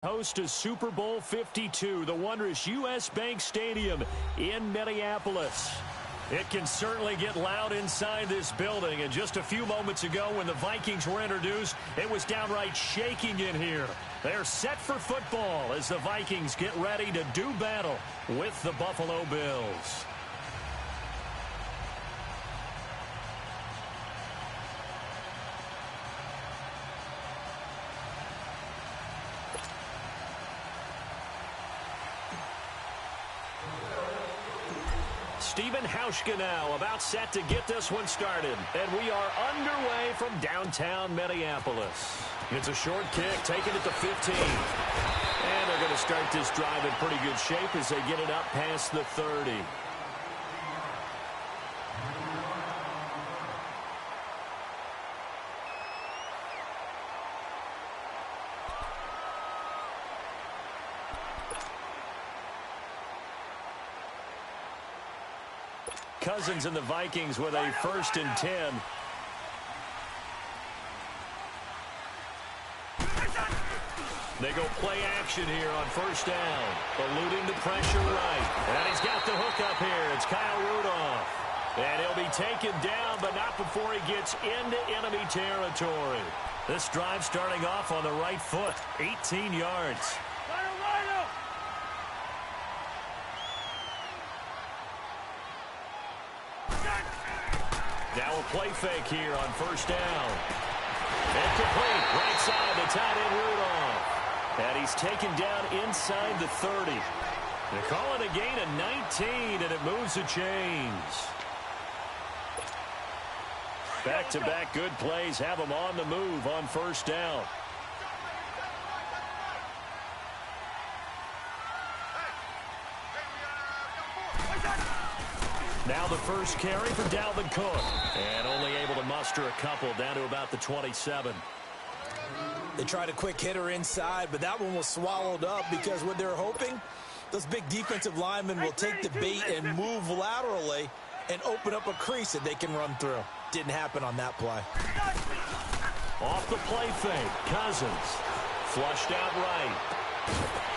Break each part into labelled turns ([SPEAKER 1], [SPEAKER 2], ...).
[SPEAKER 1] Host to Super Bowl 52, the wondrous U.S. Bank Stadium in Minneapolis. It can certainly get loud inside this building, and just a few moments ago when the Vikings were introduced, it was downright shaking in here. They're set for football as the Vikings get ready to do battle with the Buffalo Bills. Steven Hauschka now about set to get this one started. And we are underway from downtown Minneapolis. It's a short kick, taking it to 15. And they're going to start this drive in pretty good shape as they get it up past the 30. Cousins and the Vikings with a 1st and 10. They go play action here on 1st down. Eluding the pressure right. And he's got the hook up here. It's Kyle Rudolph. And he'll be taken down, but not before he gets into enemy territory. This drive starting off on the right foot. 18 yards. Now a play fake here on 1st down. And complete. Right side to tight end Rudolph. And he's taken down inside the 30. They call it a gain of 19, and it moves the chains. Back-to-back good plays have them on the move on 1st down. Now the first carry for Dalvin Cook. And only able to muster a couple down to about the 27.
[SPEAKER 2] They tried a quick hitter inside, but that one was swallowed up because what they're hoping, those big defensive linemen will take the bait and move laterally and open up a crease that they can run through. Didn't happen on that play.
[SPEAKER 1] Off the play fake, Cousins. Flushed out right.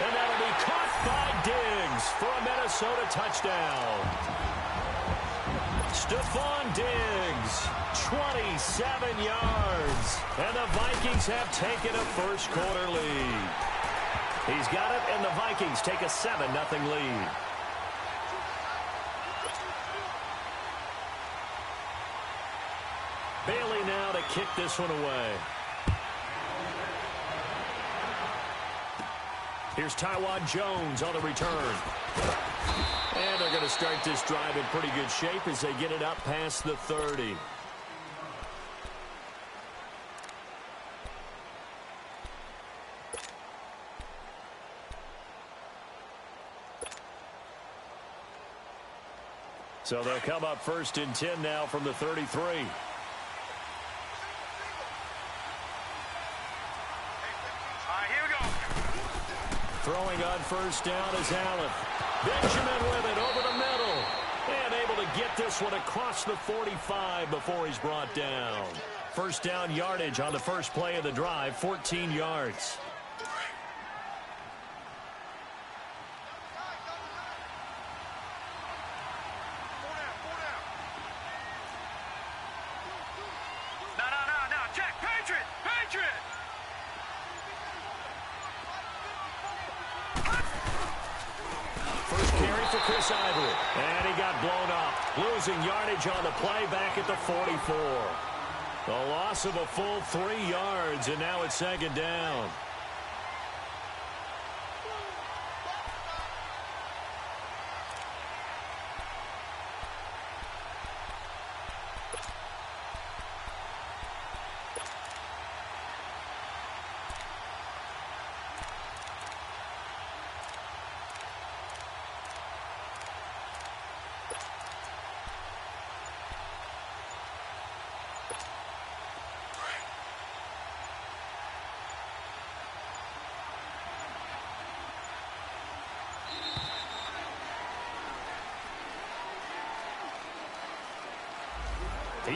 [SPEAKER 1] And that'll be caught by Diggs for a Minnesota touchdown. Stephon Diggs, 27 yards. And the Vikings have taken a first-quarter lead. He's got it, and the Vikings take a 7-0 lead. Bailey now to kick this one away. Here's Taiwan Jones on the return. And they're going to start this drive in pretty good shape as they get it up past the 30. So they'll come up 1st and 10 now from the 33. Throwing on 1st down is Allen. Benjamin with it over the middle. And able to get this one across the 45 before he's brought down. 1st down yardage on the first play of the drive, 14 yards. And he got blown up, losing yardage on the play back at the 44. The loss of a full 3 yards, and now it's 2nd down.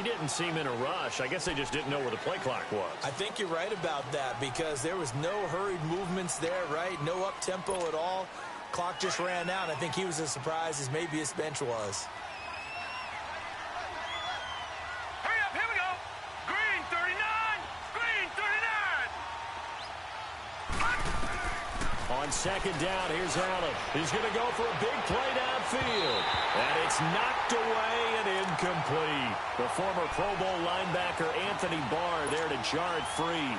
[SPEAKER 1] didn't seem in a rush. I guess they just didn't know where the play clock was.
[SPEAKER 2] I think you're right about that because there was no hurried movements there, right? No up-tempo at all. Clock just ran out. I think he was as surprised as maybe his bench was.
[SPEAKER 3] Hurry up, here we go. Green 39, green 39.
[SPEAKER 1] On second down, here's Allen. He's going to go for a big play downfield. And it's knocked away and incomplete. The former Pro Bowl linebacker Anthony Barr there to jar it free.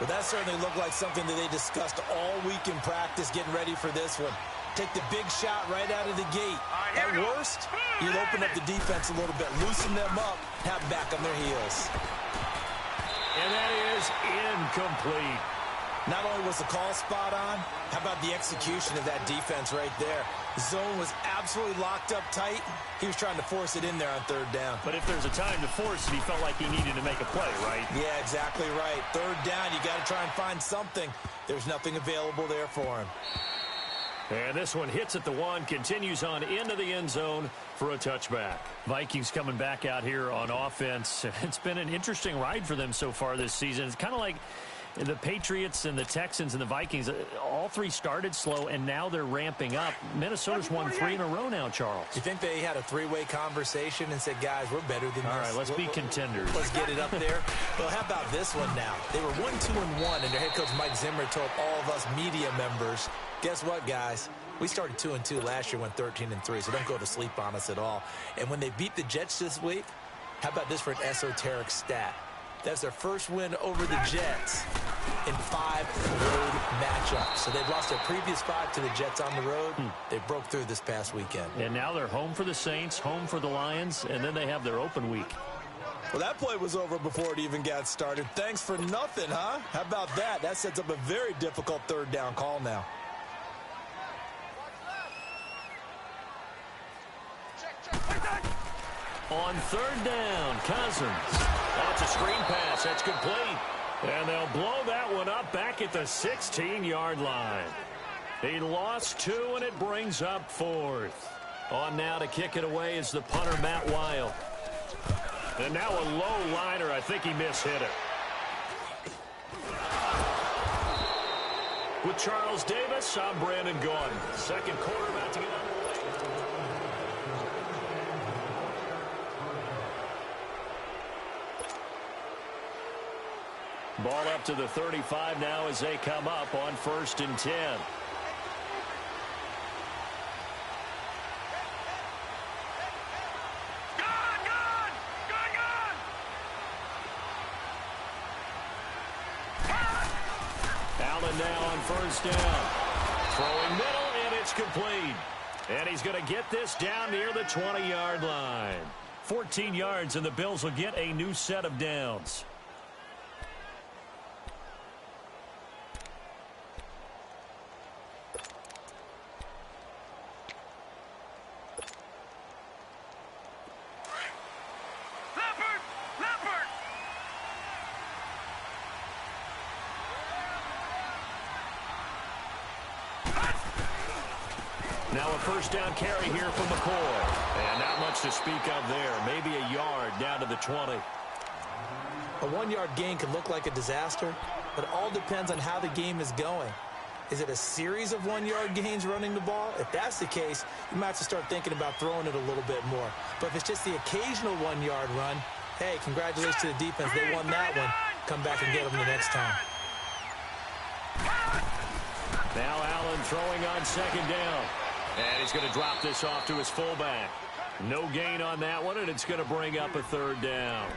[SPEAKER 2] Well, that certainly looked like something that they discussed all week in practice getting ready for this one. Take the big shot right out of the gate. At worst, you'll open up the defense a little bit, loosen them up, have back on their heels.
[SPEAKER 1] And that is incomplete.
[SPEAKER 2] Not only was the call spot on, how about the execution of that defense right there? The zone was absolutely locked up tight. He was trying to force it in there on third down.
[SPEAKER 1] But if there's a time to force it, he felt like he needed to make a play, right?
[SPEAKER 2] Yeah, exactly right. Third down, you got to try and find something. There's nothing available there for him.
[SPEAKER 1] And this one hits at the 1, continues on into the end zone for a touchback. Vikings coming back out here on offense. It's been an interesting ride for them so far this season. It's kind of like the Patriots and the Texans and the Vikings, all three started slow, and now they're ramping up. Minnesota's won 3 in a row now, Charles.
[SPEAKER 2] You think they had a three-way conversation and said, guys, we're better than this?
[SPEAKER 1] All right, let's be contenders.
[SPEAKER 2] Let's get it up there. Well, how about this one now? They were 1-2-1, and their head coach Mike Zimmer told all of us media members, guess what, guys? We started 2-2 last year, went 13-3, so don't go to sleep on us at all. And when they beat the Jets this week, how about this for an esoteric stat? That's their first win over the Jets in 5 road matchups. So they've lost their previous 5 to the Jets on the road. They broke through this past weekend.
[SPEAKER 1] And now they're home for the Saints, home for the Lions, and then they have their open week.
[SPEAKER 2] Well, that play was over before it even got started. Thanks for nothing, huh? How about that? That sets up a very difficult third down call now.
[SPEAKER 1] On third down, Cousins. That's a screen pass. That's complete. And they'll blow that one up back at the 16-yard line. He lost 2, and it brings up 4th. On now to kick it away is the punter, Matt Weil. And now a low liner. I think he mishit it. With Charles Davis, I'm Brandon Gordon. Second quarter about to get underway. Ball up to the 35 now as they come up on 1st and 10. Allen now on 1st down. Throwing middle, and it's complete. And he's going to get this down near the 20-yard line. 14 yards, and the Bills will get a new set of downs. Now a first down carry here from McCoy. And not much to speak of there. Maybe a yard down to the 20.
[SPEAKER 2] A 1-yard gain can look like a disaster, but it all depends on how the game is going. Is it a series of 1-yard gains running the ball? If that's the case, you might have to start thinking about throwing it a little bit more. But if it's just the occasional 1-yard run, hey, congratulations to the defense. They won that one. Come back and get them the next time.
[SPEAKER 1] Now Allen throwing on second down. And he's going to drop this off to his fullback. No gain on that one, and it's going to bring up a 3rd down.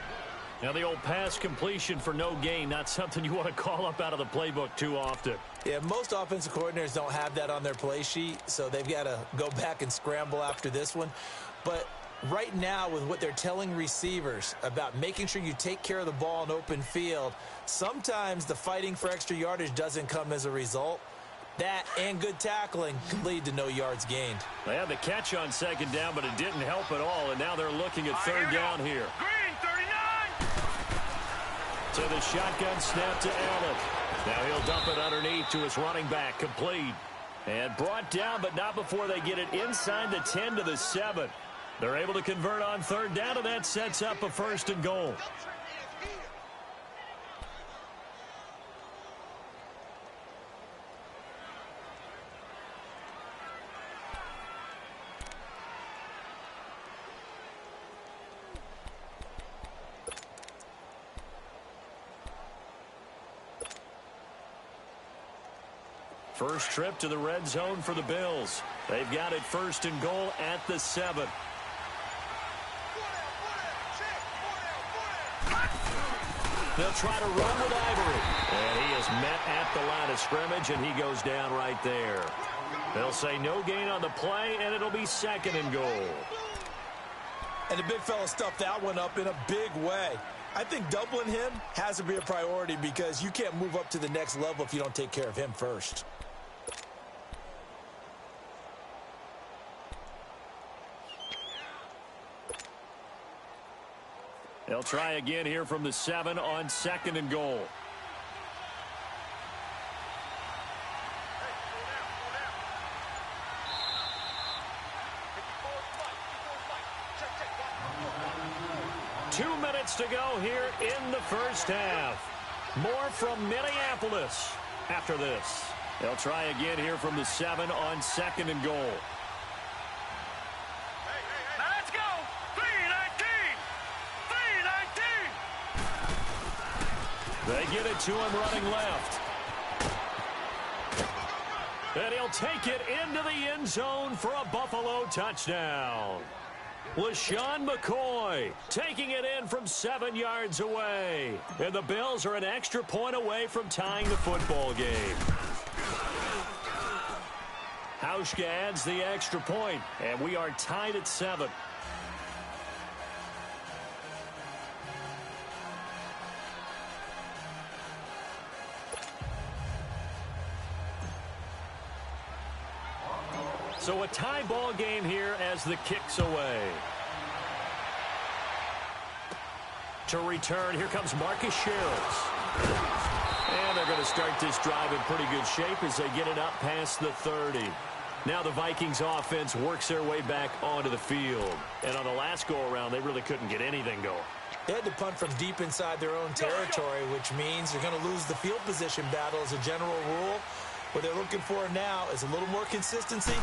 [SPEAKER 1] Now the old pass completion for no gain, not something you want to call up out of the playbook too often.
[SPEAKER 2] Yeah, most offensive coordinators don't have that on their play sheet, so they've got to go back and scramble after this one. But right now, with what they're telling receivers about making sure you take care of the ball in open field, sometimes the fighting for extra yardage doesn't come as a result. That and good tackling can lead to no yards gained.
[SPEAKER 1] They had the catch on second down, but it didn't help at all, and now they're looking at 3rd down here.
[SPEAKER 3] Green 39.
[SPEAKER 1] To the shotgun snap to Allen. Now he'll dump it underneath to his running back, complete. And brought down, but not before they get it inside the 10 to the 7. They're able to convert on third down, and that sets up a 1st and goal. First trip to the red zone for the Bills. They've got it 1st and goal at the 7. They'll try to run with Ivory. And he is met at the line of scrimmage, and he goes down right there. They'll say no gain on the play, and it'll be 2nd and goal.
[SPEAKER 2] And the big fella stuffed that one up in a big way. I think doubling him has to be a priority because you can't move up to the next level if you don't take care of him first.
[SPEAKER 1] They'll try again here from the 7 on 2nd and goal. Two minutes to go here in the first half. More from Minneapolis after this. They'll try again here from the 7 on 2nd and goal.
[SPEAKER 3] Let's go. 319. 319.
[SPEAKER 1] They get it to him running left. And he'll take it into the end zone for a Buffalo touchdown. LaShawn McCoy taking it in from 7 yards away. And the Bills are an extra point away from tying the football game. Hauschka adds the extra point, and we are tied at 7. So a tie ball game here as the kick's away. To return, here comes Marcus Sherrills. And they're going to start this drive in pretty good shape as they get it up past the 30. Now the Vikings offense works their way back onto the field. And on the last go-around, they really couldn't get anything going.
[SPEAKER 2] They had to punt from deep inside their own territory, which means you're going to lose the field position battle as a general rule. What they're looking for now is a little more consistency,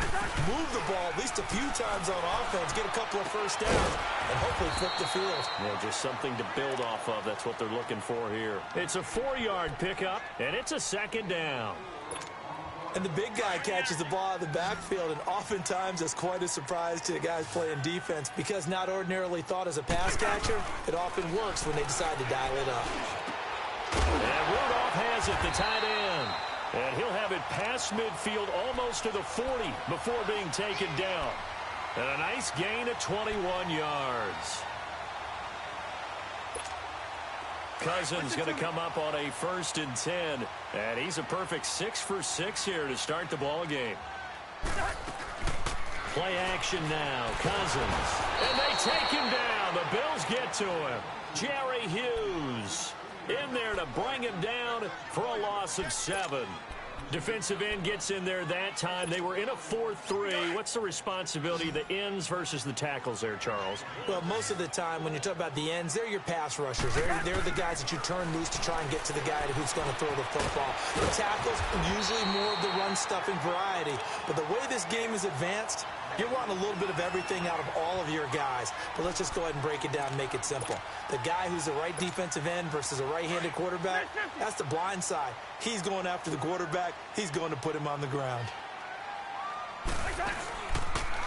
[SPEAKER 2] move the ball at least a few times on offense, get a couple of first downs, and hopefully flip the field.
[SPEAKER 1] Yeah, just something to build off of. That's what they're looking for here. It's a 4-yard pickup, and it's a 2nd down.
[SPEAKER 2] And the big guy catches the ball out of the backfield, and oftentimes it's quite a surprise to the guys playing defense because not ordinarily thought as a pass catcher, it often works when they decide to dial it up.
[SPEAKER 1] And Rudolph has it, the tight end. And he'll have it past midfield almost to the 40 before being taken down. And a nice gain of 21 yards. Cousins going to come up on a 1st and 10. And he's a perfect 6 for 6 here to start the ball game. Play action now. Cousins. And they take him down. The Bills get to him. Jerry Hughes in there to bring him down for a loss of 7. Defensive end gets in there that time. They were in a 4-3. What's the responsibility of the ends versus the tackles there, Charles?
[SPEAKER 2] Well, most of the time when you talk about the ends, they're your pass rushers. They're the guys that you turn loose to try and get to the guy who's going to throw the football. The tackles, usually more of the run-stuffing variety. But the way this game is advanced, you're wanting a little bit of everything out of all of your guys. But let's just go ahead and break it down and make it simple. The guy who's the right defensive end versus a right-handed quarterback, that's the blind side. He's going after the quarterback. He's going to put him on the ground.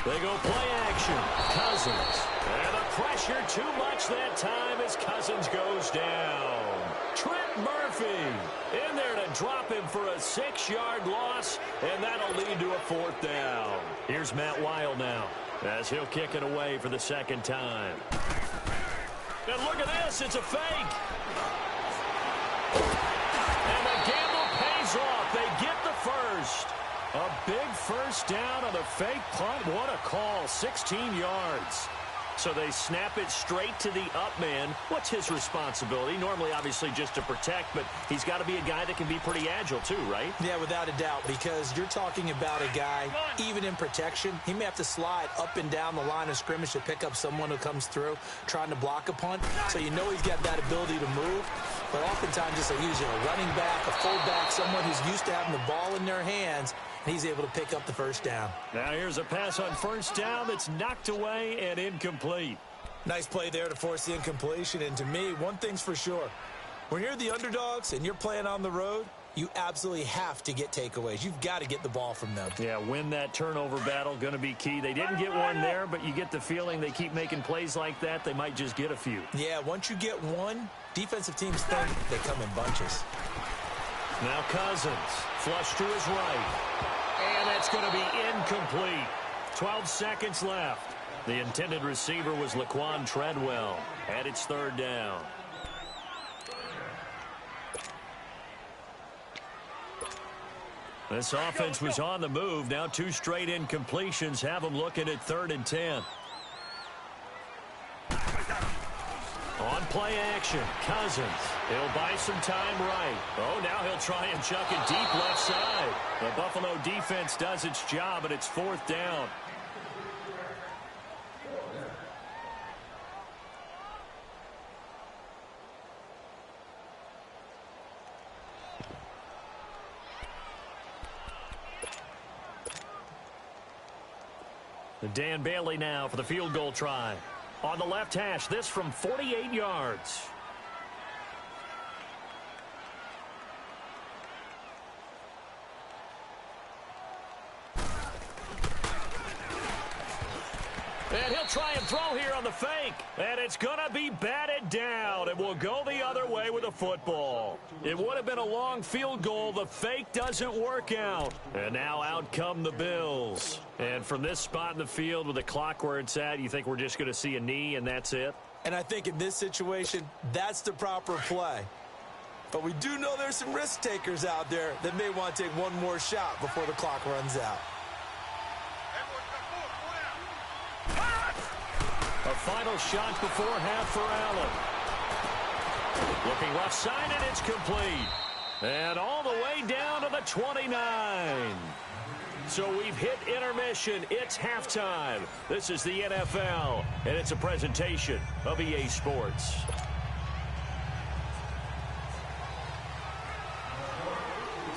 [SPEAKER 1] They go play action. Cousins. And the pressure too much that time as Cousins goes down. Trent Murphy in there to drop him for a 6-yard loss, and that'll lead to a 4th down. Here's Matt Weil now as he'll kick it away for the 2nd time. And look at this. It's a fake. And the gamble pays off. They get the first. A big first down on the fake punt. What a call. 16 yards. So they snap it straight to the up man. What's his responsibility? Normally, obviously, just to protect, but he's got to be a guy that can be pretty agile too, right?
[SPEAKER 2] Yeah, without a doubt, because you're talking about a guy, even in protection, he may have to slide up and down the line of scrimmage to pick up someone who comes through trying to block a punt. So you know he's got that ability to move. But oftentimes, just using a running back, a fullback, someone who's used to having the ball in their hands, and he's able to pick up the first down.
[SPEAKER 1] Now here's a pass on first down that's knocked away and incomplete.
[SPEAKER 2] Nice play there to force the incompletion. And to me, one thing's for sure. When you're the underdogs and you're playing on the road, you absolutely have to get takeaways. You've got to get the ball from them.
[SPEAKER 1] Yeah, win that turnover battle, going to be key. They didn't get one there, but you get the feeling they keep making plays like that, they might just get a few.
[SPEAKER 2] Yeah, once you get one, defensive teams think they come in bunches.
[SPEAKER 1] Now Cousins, flush to his right. And that's going to be incomplete. 12 seconds left. The intended receiver was Laquan Treadwell. And it's third down. This offense was on the move. Now 2 straight incompletions have them looking at 3rd and 10. On play action, Cousins. He'll buy some time right. Oh, now he'll try and chuck it deep left side. The Buffalo defense does its job, and it's 4th down. Dan Bailey now for the field goal try. On the left hash, this from 48 yards. And he'll try and throw here on the fake. And it's going to be batted down. It will go the other way with a football. It would have been a long field goal. The fake doesn't work out. And now out come the Bills. And from this spot in the field with the clock where it's at, you think we're just going to see a knee and that's it?
[SPEAKER 2] And I think in this situation, that's the proper play. But we do know there's some risk takers out there that may want to take one more shot before the clock runs out.
[SPEAKER 1] A final shot before half for Allen. Looking left side, and it's complete. And all the way down to the 29. So we've hit intermission. It's halftime. This is the NFL, and it's a presentation of EA Sports.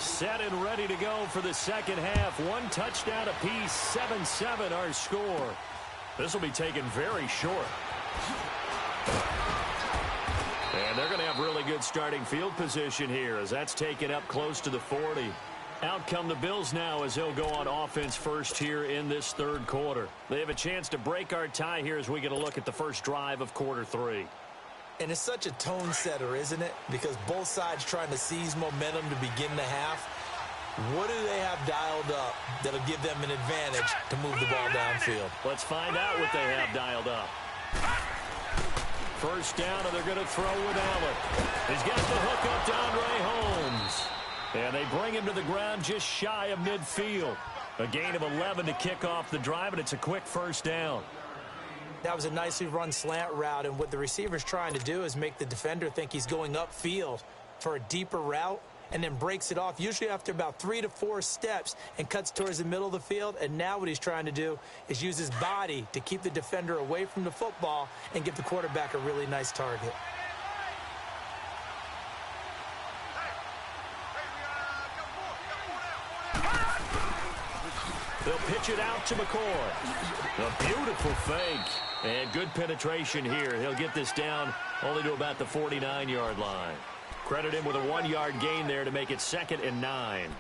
[SPEAKER 1] Set and ready to go for the second half. 1 touchdown apiece, 7-7 our score. This will be taken very short. And they're going to have really good starting field position here as that's taken up close to the 40. Out come the Bills now as they'll go on offense first here in this 3rd quarter. They have a chance to break our tie here as we get a look at the first drive of quarter 3.
[SPEAKER 2] And it's such a tone setter, isn't it? Because both sides trying to seize momentum to begin the half. What do they have dialed up that'll give them an advantage to move the ball downfield?
[SPEAKER 1] Let's find out what they have dialed up. First down, and they're going to throw with Allen. He's got the hook up to Andre Holmes. And they bring him to the ground just shy of midfield. A gain of 11 to kick off the drive, and it's a quick first down.
[SPEAKER 2] That was a nicely run slant route, and what the receiver's trying to do is make the defender think he's going upfield for a deeper route, and then breaks it off, usually after about 3 to 4 steps, and cuts towards the middle of the field. And now what he's trying to do is use his body to keep the defender away from the football and give the quarterback a really nice target.
[SPEAKER 1] They'll pitch it out to McCoy. A beautiful fake. And good penetration here. He'll get this down only to about the 49-yard line. Credit him with a 1-yard gain there to make it 2nd and 9.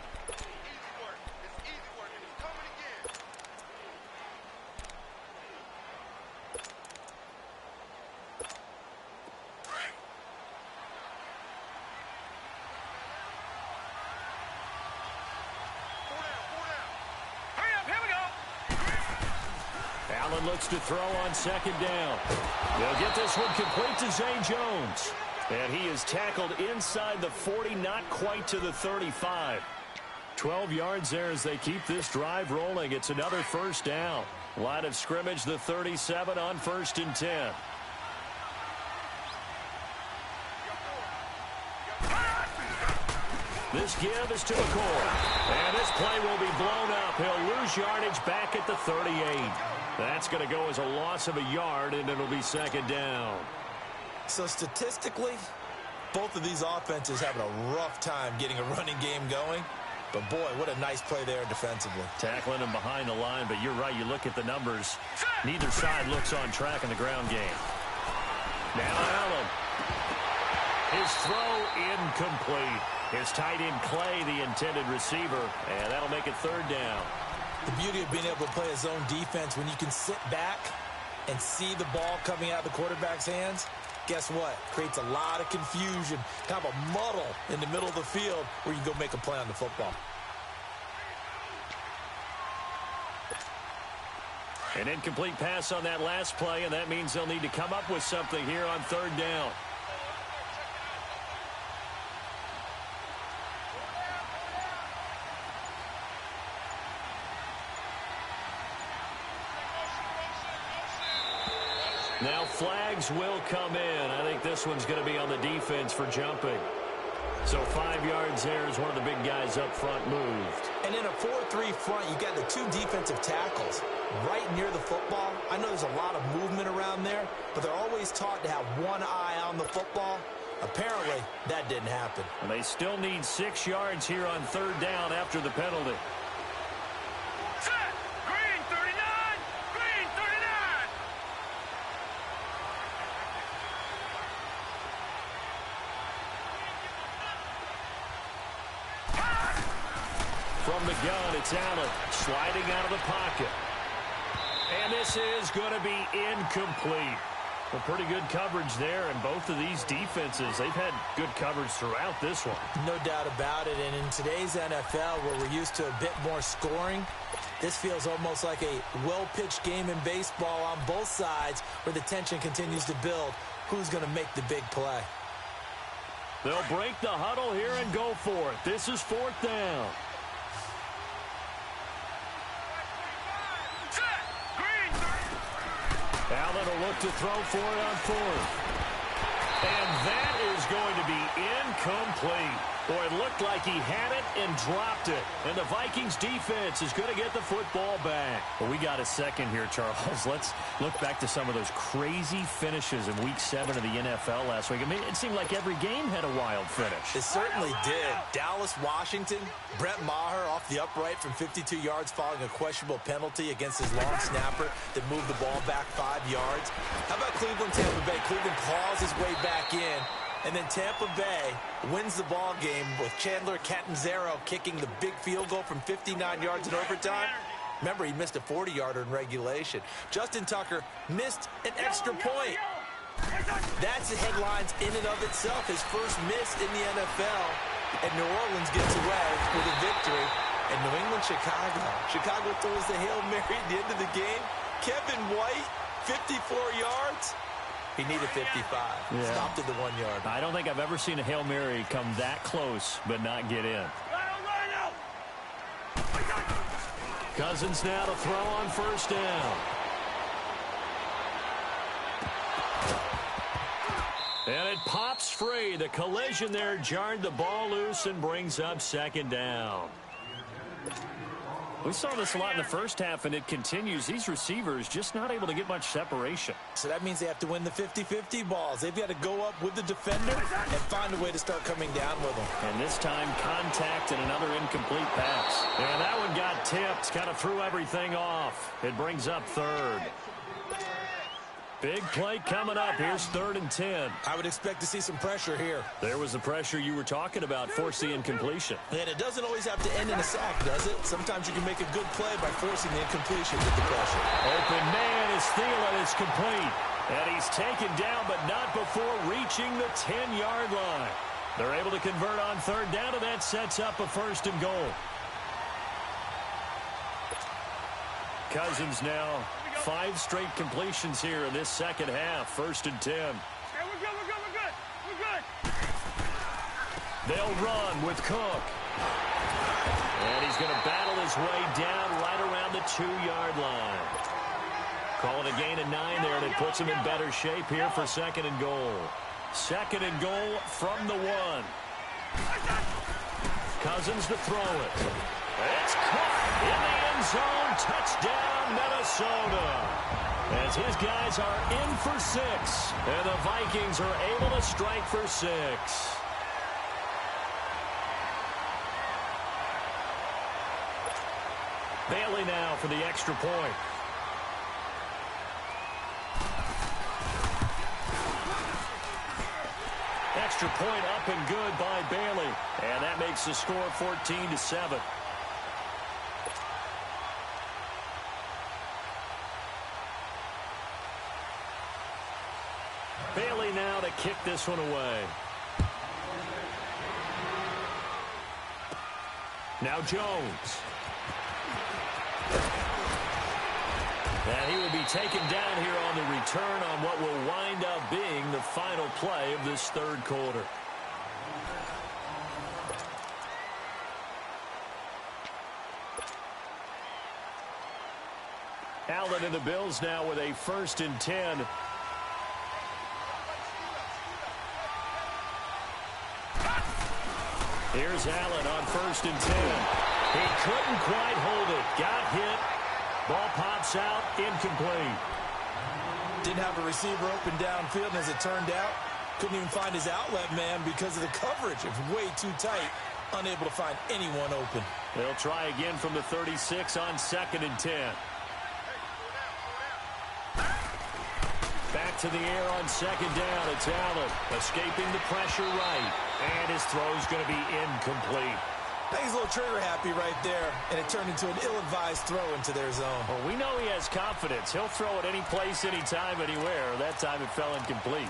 [SPEAKER 1] Allen looks to throw on 2nd down. They'll get this one complete to Zay Jones. And he is tackled inside the 40, not quite to the 35. 12 yards there as they keep this drive rolling. It's another first down. Line of scrimmage, the 37 on 1st and 10. This give is to McCoy. And this play will be blown up. He'll lose yardage back at the 38. That's going to go as a loss of a yard, and it'll be 2nd down.
[SPEAKER 2] So statistically, both of these offenses having a rough time getting a running game going. But, boy, what a nice play there defensively.
[SPEAKER 1] Tackling him behind the line, but you're right. You look at the numbers. Neither side looks on track in the ground game. Now Allen. His throw incomplete. His tight end Clay, the intended receiver, and that'll make it 3rd down.
[SPEAKER 2] The beauty of being able to play a zone defense when you can sit back and see the ball coming out of the quarterback's hands, guess what? Creates a lot of confusion, kind of a muddle in the middle of the field where you can go make a play on the football.
[SPEAKER 1] An incomplete pass on that last play, and that means they'll need to come up with something here on 3rd down. Now flags will come in. I think this one's going to be on the defense for jumping. So 5 yards there as one of the big guys up front moved.
[SPEAKER 2] And in a 4-3 front, you got the 2 defensive tackles right near the football. I know there's a lot of movement around there, but they're always taught to have one eye on the football. Apparently, that didn't happen.
[SPEAKER 1] And they still need 6 yards here on 3rd down after the penalty. From the gun, it's Allen sliding out of the pocket. And this is going to be incomplete. Well, pretty good coverage there, and both of these defenses, they've had good coverage throughout this one.
[SPEAKER 2] No doubt about it, and in today's NFL, where we're used to a bit more scoring, this feels almost like a well-pitched game in baseball on both sides where the tension continues to build. Who's going to make the big play?
[SPEAKER 1] They'll break the huddle here and go for it. This is 4th down. Allen will look to throw for it on 4th. And that is going to be incomplete. Boy, it looked like he had it and dropped it. And the Vikings defense is going to get the football back. Well, we got a second here, Charles. Let's look back to some of those crazy finishes in Week 7 of the NFL last week. I mean, it seemed like every game had a wild finish.
[SPEAKER 2] It certainly did. Dallas, Washington, Brett Maher off the upright from 52 yards following a questionable penalty against his long snapper that moved the ball back 5 yards. How about Cleveland, Tampa Bay? Cleveland claws his way back in. And then Tampa Bay wins the ball game with Chandler Catanzaro kicking the big field goal from 59 yards in overtime. Remember, he missed a 40-yarder in regulation. Justin Tucker missed an extra point. That's the headlines in and of itself. His first miss in the NFL. And New Orleans gets away with a victory. And New England, Chicago. Chicago throws the Hail Mary at the end of the game. Kevin White, 54 yards. He needed 55. Yeah. Stopped at the 1 yard.
[SPEAKER 1] I don't think I've ever seen a Hail Mary come that close but not get in. Cousins now to throw on 1st down. And it pops free. The collision there jarred the ball loose and brings up 2nd down. We saw this a lot in the first half, and it continues. These receivers just not able to get much separation.
[SPEAKER 2] So that means they have to win the 50-50 balls. They've got to go up with the defender and find a way to start coming down with them.
[SPEAKER 1] And this time, contact and another incomplete pass. And that one got tipped, kind of threw everything off. It brings up 3rd. Big play coming up. Here's 3rd and 10.
[SPEAKER 2] I would expect to see some pressure here.
[SPEAKER 1] There was the pressure you were talking about, force the incompletion.
[SPEAKER 2] And it doesn't always have to end in a sack, does it? Sometimes you can make a good play by forcing the incompletion with the pressure.
[SPEAKER 1] Open man is Thielen. It's complete. And he's taken down, but not before reaching the 10-yard line. They're able to convert on 3rd down, and that sets up a 1st and goal. Cousins now 5 straight completions here in this second half. 1st and 10.
[SPEAKER 3] Okay, we're good.
[SPEAKER 1] They'll run with Cook. And he's going to battle his way down right around the 2-yard line. Calling a gain of 9 there, and it puts him in better shape here for 2nd and goal. 2nd and goal from the 1. Cousins to throw it. It's caught in the end zone. Touchdown, Minnesota. As his guys are in for 6, and the Vikings are able to strike for 6. Bailey now for the extra point. Extra point up and good by Bailey. And that makes the score 14-7. Bailey now to kick this one away. Now Jones. And he will be taken down here on the return on what will wind up being the final play of this 3rd quarter. Allen and the Bills now with a 1st and 10. Here's Allen on 1st and 10. He couldn't quite hold it. Got hit. Ball pops out, incomplete.
[SPEAKER 2] Didn't have a receiver open downfield, and as it turned out, couldn't even find his outlet man because of the coverage. It was way too tight, unable to find anyone open.
[SPEAKER 1] They'll try again from the 36 on 2nd and 10. Back to the air on 2nd down. It's Allen escaping the pressure right, and his throw's going to be incomplete.
[SPEAKER 2] He's a little trigger happy right there, and it turned into an ill-advised throw into their zone.
[SPEAKER 1] Well, we know he has confidence. He'll throw it any place, anytime, anywhere. That time it fell incomplete.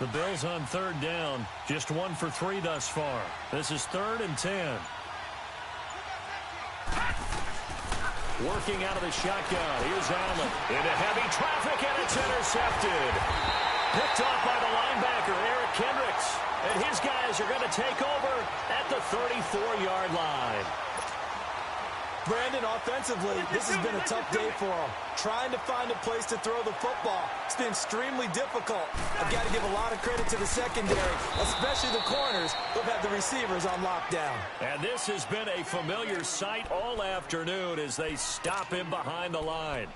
[SPEAKER 1] The Bills on 3rd down, just 1 for 3 thus far. This is 3rd and 10. Working out of the shotgun. Here's Allen into heavy traffic, and it's intercepted. Picked off by the linebacker, Eric Kendricks. And his guys are going to take over at the 34-yard line.
[SPEAKER 2] Brandon, offensively, this has been a tough day for him. Trying to find a place to throw the football. It's been extremely difficult. I've got to give a lot of credit to the secondary, especially the corners who've had the receivers on lockdown.
[SPEAKER 1] And this has been a familiar sight all afternoon as they stop him behind the line.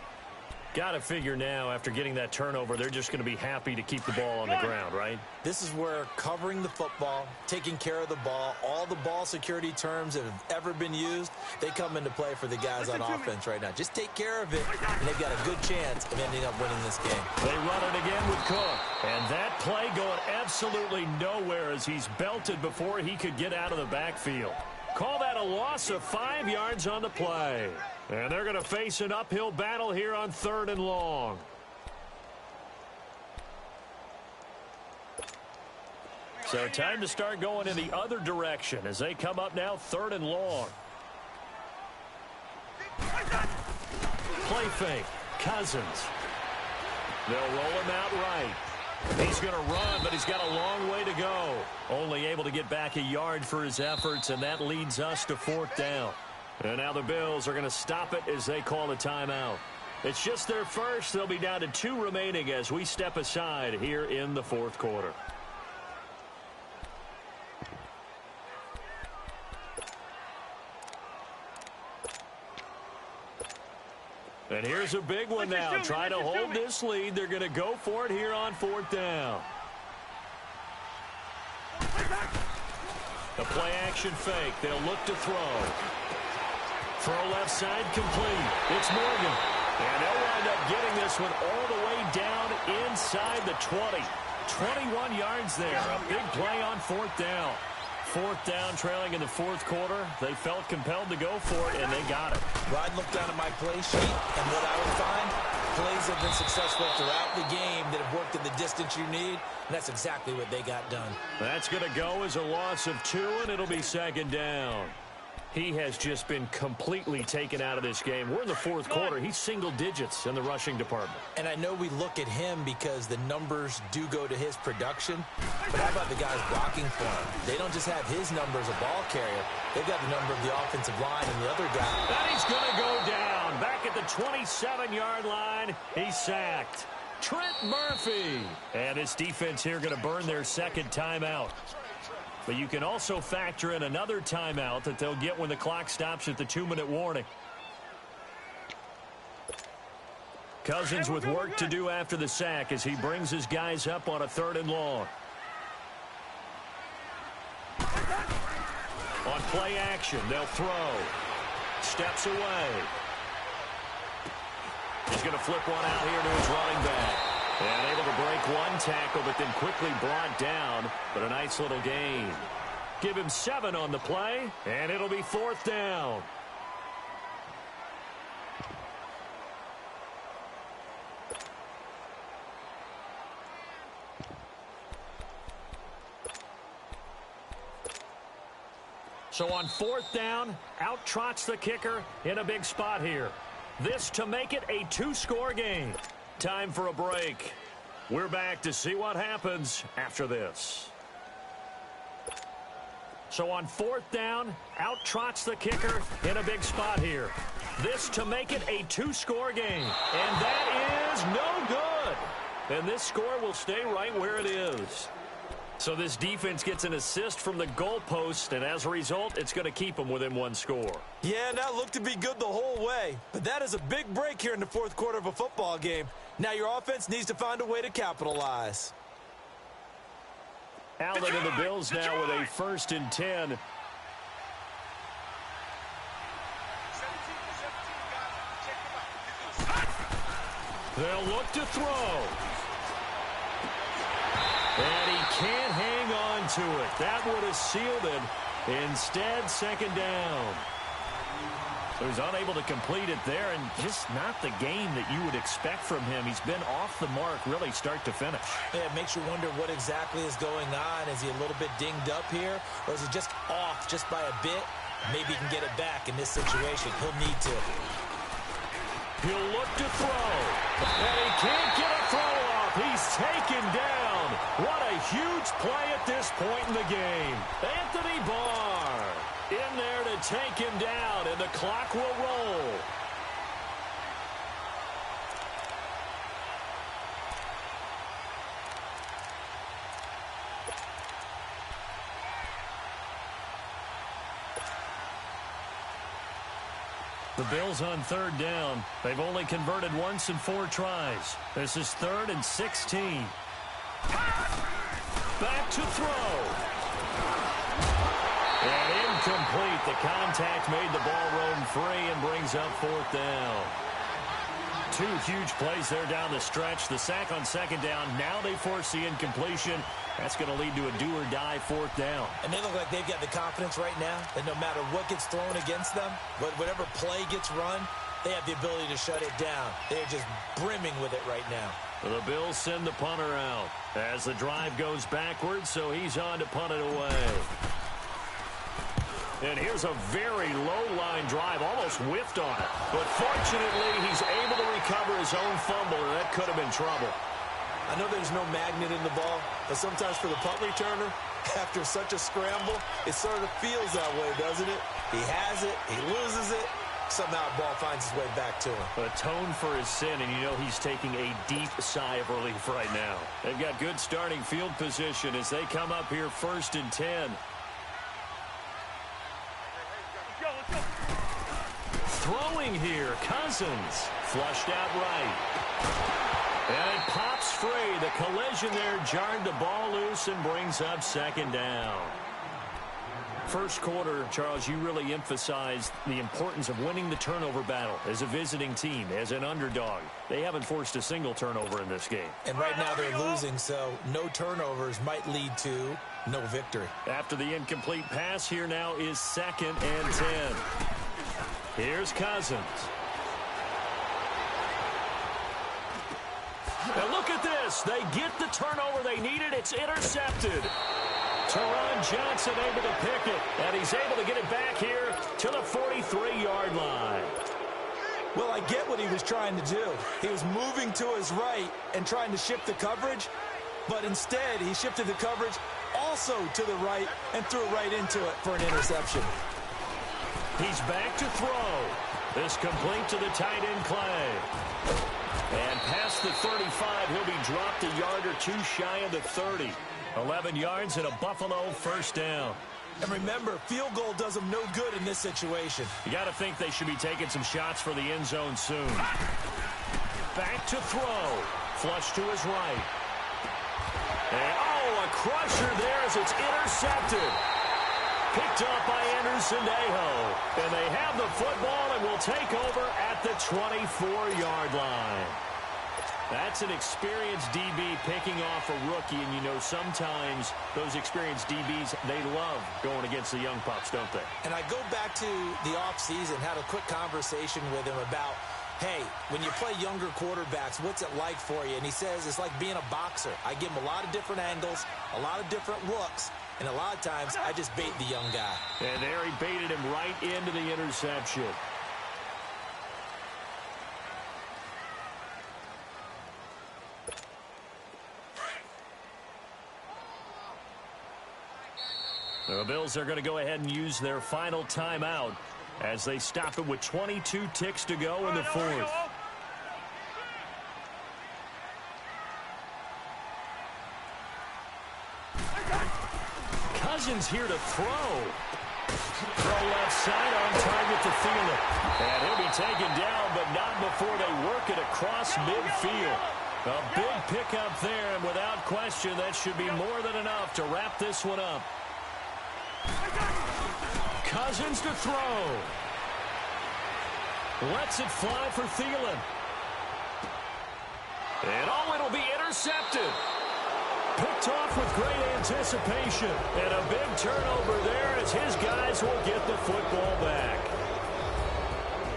[SPEAKER 1] Got to figure now, after getting that turnover, they're just going to be happy to keep the ball on the ground, right?
[SPEAKER 2] This is where covering the football, taking care of the ball, all the ball security terms that have ever been used, they come into play for the guys on offense right now. Just take care of it, and they've got a good chance of ending up winning this game.
[SPEAKER 1] They run it again with Cook. And that play going absolutely nowhere as he's belted before he could get out of the backfield. Call that a loss of 5 yards on the play. And they're going to face an uphill battle here on 3rd and long. So time to start going in the other direction as they come up now 3rd and long. Play fake. Cousins. They'll roll him out right. He's going to run, but he's got a long way to go. Only able to get back a yard for his efforts, and that leads us to 4th down. And now the Bills are going to stop it as they call a timeout. It's just their first. They'll be down to 2 remaining as we step aside here in the 4th quarter. And here's a big one now. Trying to hold this lead. They're going to go for it here on 4th down. The play action fake. They'll look to throw. Throw left side complete. It's Morgan. And they'll wind up getting this one all the way down inside the 20. 21 yards there. A big play on 4th down. 4th down, trailing in the 4th quarter. They felt compelled to go for it, and they got it.
[SPEAKER 2] Well, I'd look down at my play sheet, and what I would find, plays have been successful throughout the game that have worked in the distance you need, and that's exactly what they got done.
[SPEAKER 1] That's going to go as a loss of 2, and it'll be second down. He has just been completely taken out of this game. We're in the fourth quarter. He's single digits in the rushing department.
[SPEAKER 2] And I know we look at him because the numbers do go to his production, but how about the guys blocking for him? They don't just have his number as a ball carrier. They've got the number of the offensive line and the other guy.
[SPEAKER 1] And he's going to go down. Back at the 27-yard line, he's sacked. Trent Murphy. And his defense here going to burn their second timeout. But you can also factor in another timeout that they'll get when the clock stops at the 2-minute warning. Cousins with work to do after the sack as he brings his guys up on a 3rd and long. On play action, they'll throw. Steps away. He's going to flip one out here to his running back. And able to break one tackle, but then quickly brought down. But a nice little gain. Give him 7 on the play, and it'll be 4th down. So on 4th down, out trots the kicker in a big spot here. This to make it a 2-score game. Time for a break. We're back to see what happens after this. So on 4th down, out trots the kicker in a big spot here. This to make it a 2-score game. And that is no good. And this score will stay right where it is. So this defense gets an assist from the goalpost, and as a result, it's going to keep them within 1 score.
[SPEAKER 2] Yeah, and that looked to be good the whole way. But that is a big break here in the 4th quarter of a football game. Now your offense needs to find a way to capitalize.
[SPEAKER 1] Allen and the Bills now with a 1st and 10. They'll look to throw. And he can't hang on to it. That would have sealed it. Instead, 2nd down. So he's unable to complete it there, and just not the game that you would expect from him. He's been off the mark really start to finish.
[SPEAKER 2] Yeah, it makes you wonder what exactly is going on. Is he a little bit dinged up here, or is he just off just by a bit? Maybe he can get it back in this situation. He'll need to.
[SPEAKER 1] He'll look to throw. And he can't get a throw off. He's taken down. What a huge play at this point in the game. Anthony Barr in there to take him down, and the clock will roll. The Bills on 3rd down. They've only converted once in 4 tries. This is 3rd and 16. Back to throw. And incomplete. The contact made the ball roam free and brings up 4th down. 2 huge plays there down the stretch. The sack on 2nd down. Now they force the incompletion. That's going to lead to a do-or-die 4th down.
[SPEAKER 2] And they look like they've got the confidence right now that no matter what gets thrown against them, whatever play gets run, they have the ability to shut it down. They're just brimming with it right now.
[SPEAKER 1] The Bills send the punter out as the drive goes backwards, so he's on to punt it away. And here's a very low-line drive, almost whiffed on it. But fortunately, he's able to recover his own fumble, and that could have been trouble.
[SPEAKER 2] I know there's no magnet in the ball, but sometimes for the punt returner, after such a scramble, it sort of feels that way, doesn't it? He has it, he loses it, somehow the ball finds its way back to him.
[SPEAKER 1] Atone for his sin, and you know he's taking a deep sigh of relief right now. They've got good starting field position as they come up here 1st and 10. Throwing here, Cousins. Flushed out right. And it pops free. The collision there jarred the ball loose and brings up 2nd down. First quarter, Charles, you really emphasized the importance of winning the turnover battle as a visiting team, as an underdog. They haven't forced a single turnover in this game.
[SPEAKER 2] And right now they're losing, so no turnovers might lead to no victory.
[SPEAKER 1] After the incomplete pass, here now is 2nd and 10. Here's Cousins. Indianapolis. They get the turnover they needed. It's intercepted. Teron Johnson able to pick it, and he's able to get it back here to the 43-yard line.
[SPEAKER 2] Well, I get what he was trying to do. He was moving to his right and trying to shift the coverage, but instead he shifted the coverage also to the right and threw right into it for an interception.
[SPEAKER 1] He's back to throw. This complete to the tight end, Clay. And past the 35, he'll be dropped a yard or two shy of the 30. 11 yards and a Buffalo first down.
[SPEAKER 2] And remember, field goal does them no good in this situation.
[SPEAKER 1] You got to think they should be taking some shots for the end zone soon. Back to throw. Flush to his right. And, a crusher there as it's intercepted. Picked up by Anderson-Dejo. And they have the football and will take over at the 24-yard line. That's an experienced DB picking off a rookie, and you know sometimes those experienced DBs, they love going against the young pups, don't they?
[SPEAKER 2] And I go back to the offseason, had a quick conversation with him about, hey, when you play younger quarterbacks, what's it like for you? And he says it's like being a boxer. I give him a lot of different angles, a lot of different looks, and a lot of times I just bait the young guy.
[SPEAKER 1] And there he baited him right into the interception. The Bills are going to go ahead and use their final timeout as they stop it with 22 ticks to go in the fourth. Cousins here to throw. Throw left side on target to Thielen. And he'll be taken down, but not before they work it across midfield. A big pickup there, and without question, that should be more than enough to wrap this one up. Cousins to throw. Lets it fly for Thielen. And it'll be intercepted. Picked off with great anticipation. And a big turnover there as his guys will get the football back.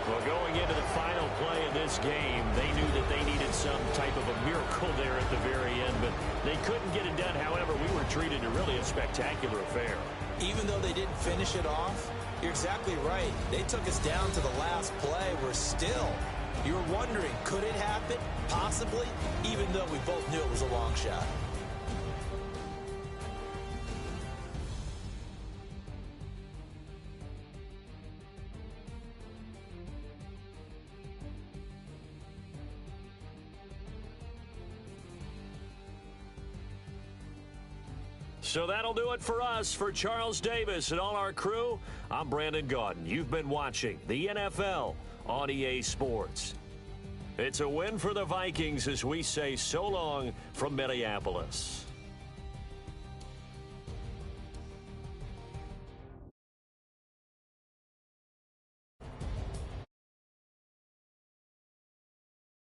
[SPEAKER 1] Well, going into the final play of this game, they knew that they needed some type of a miracle there at the very end, but they couldn't get it done. However, we were treated to really a spectacular affair.
[SPEAKER 2] Even though they didn't finish it off, you're exactly right. They took us down to the last play. We're still, you were wondering, could it happen? Possibly, even though we both knew it was a long shot.
[SPEAKER 1] So that'll do it for us. For Charles Davis and all our crew, I'm Brandon Gaudin. You've been watching the NFL on EA Sports. It's a win for the Vikings as we say so long from Minneapolis.